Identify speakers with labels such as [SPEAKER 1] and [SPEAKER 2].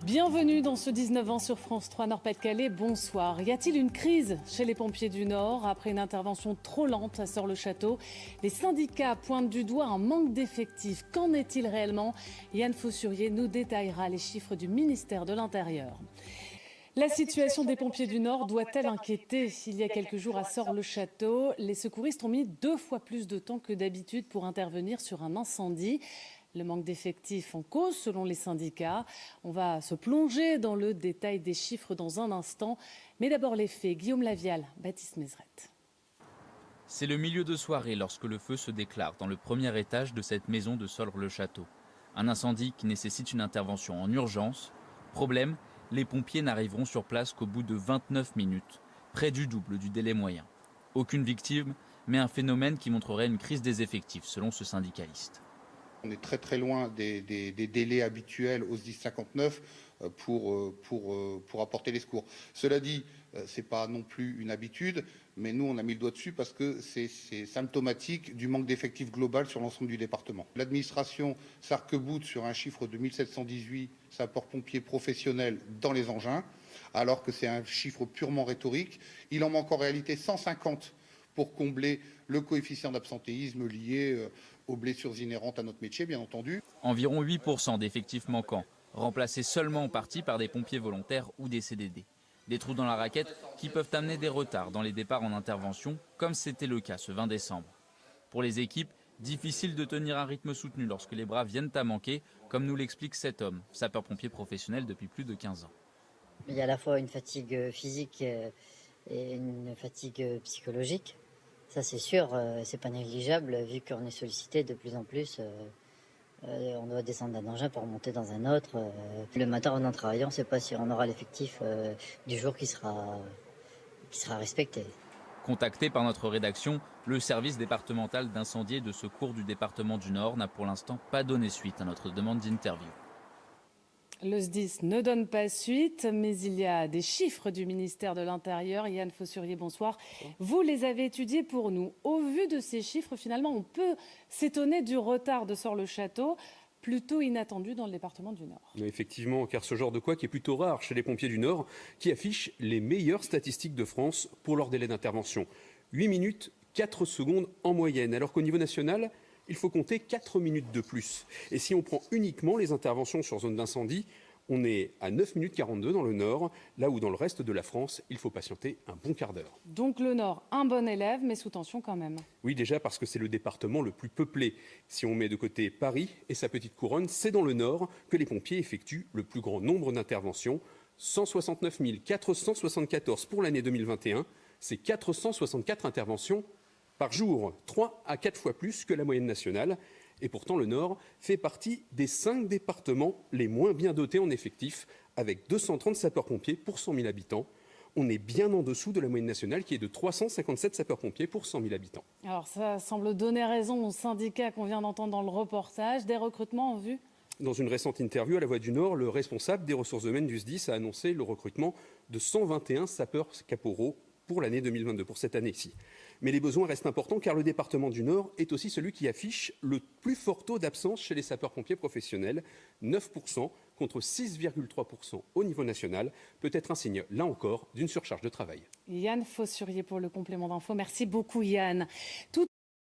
[SPEAKER 1] Bienvenue dans ce 19 ans sur France 3 Nord-Pas-de-Calais. Bonsoir. Y a-t-il une crise chez les pompiers du Nord après une intervention trop lente à Soeurs-le-Château? Les syndicats pointent du doigt un manque d'effectifs. Qu'en est-il réellement? Yann Faussurier nous détaillera les chiffres du ministère de l'Intérieur. La situation des pompiers du Nord doit-elle inquiéter? Il y a quelques jours à Soeurs-le-Château, les secouristes ont mis 2 fois plus de temps que d'habitude pour intervenir sur un incendie. Le manque d'effectifs en cause selon les syndicats. On va se plonger dans le détail des chiffres dans un instant. Mais d'abord les faits. Guillaume Lavial, Baptiste Mézret.
[SPEAKER 2] C'est le milieu de soirée lorsque le feu se déclare dans le premier étage de cette maison de Soeurs-le-Château. Un incendie qui nécessite une intervention en urgence. Problème, les pompiers n'arriveront sur place qu'au bout de 29 minutes, près du double du délai moyen. Aucune victime, mais un phénomène qui montrerait une crise des effectifs selon ce syndicaliste.
[SPEAKER 3] On est très loin des délais habituels au SDIS 59 pour apporter les secours. Cela dit, ce n'est pas non plus une habitude, mais nous on a mis le doigt dessus parce que c'est symptomatique du manque d'effectifs global sur l'ensemble du département. L'administration s'arc-boute sur un chiffre de 1718 sapeurs-pompiers professionnels dans les engins, alors que c'est un chiffre purement rhétorique. Il en manque en réalité 150 pour combler le coefficient d'absentéisme lié aux blessures inhérentes à notre métier, bien entendu.
[SPEAKER 2] Environ 8% d'effectifs manquants, remplacés seulement en partie par des pompiers volontaires ou des CDD. Des trous dans la raquette qui peuvent amener des retards dans les départs en intervention, comme c'était le cas ce 20 décembre. Pour les équipes, difficile de tenir un rythme soutenu lorsque les bras viennent à manquer, comme nous l'explique cet homme, sapeur-pompier professionnel depuis plus de 15 ans.
[SPEAKER 4] Il y a à la fois une fatigue physique et une fatigue psychologique. Ça c'est sûr, c'est pas négligeable vu qu'on est sollicité de plus en plus. On doit descendre d'un engin pour remonter dans un autre. Le matin en travaillant, on ne sait pas si on aura l'effectif du jour qui sera respecté.
[SPEAKER 2] Contacté par notre rédaction, le service départemental d'incendie et de secours du département du Nord n'a pour l'instant pas donné suite à notre demande d'interview.
[SPEAKER 1] Le SDIS ne donne pas suite, mais il y a des chiffres du ministère de l'Intérieur. Yann Faussurier, bonsoir. Vous les avez étudiés pour nous. Au vu de ces chiffres, finalement, on peut s'étonner du retard de Soeurs-le-Château, plutôt inattendu dans le département du Nord.
[SPEAKER 5] Effectivement, car ce genre de couac est plutôt rare chez les pompiers du Nord, qui affichent les meilleures statistiques de France pour leur délai d'intervention. 8 minutes, 4 secondes en moyenne, alors qu'au niveau national, il faut compter 4 minutes de plus. Et si on prend uniquement les interventions sur zone d'incendie, on est à 9 minutes 42 dans le Nord, là où dans le reste de la France, il faut patienter un bon quart d'heure.
[SPEAKER 1] Donc le Nord, un bon élève, mais sous tension quand même.
[SPEAKER 5] Oui, déjà parce que c'est le département le plus peuplé. Si on met de côté Paris et sa petite couronne, c'est dans le Nord que les pompiers effectuent le plus grand nombre d'interventions. 169 474 pour l'année 2021, c'est 464 interventions par jour, 3 à 4 fois plus que la moyenne nationale. Et pourtant, le Nord fait partie des 5 départements les moins bien dotés en effectifs, avec 230 sapeurs-pompiers pour 100 000 habitants. On est bien en dessous de la moyenne nationale qui est de 357 sapeurs-pompiers pour 100 000 habitants.
[SPEAKER 1] Alors ça semble donner raison aux syndicats qu'on vient d'entendre dans le reportage. Des recrutements en vue ?
[SPEAKER 5] Dans une récente interview à La Voix du Nord, le responsable des ressources humaines du SDIS a annoncé le recrutement de 121 sapeurs caporaux pour l'année 2022, pour cette année-ci. Mais les besoins restent importants car le département du Nord est aussi celui qui affiche le plus fort taux d'absence chez les sapeurs-pompiers professionnels, 9% contre 6,3% au niveau national, peut être un signe, là encore, d'une surcharge de travail.
[SPEAKER 1] Yann Faussurier pour le complément d'info. Merci beaucoup Yann.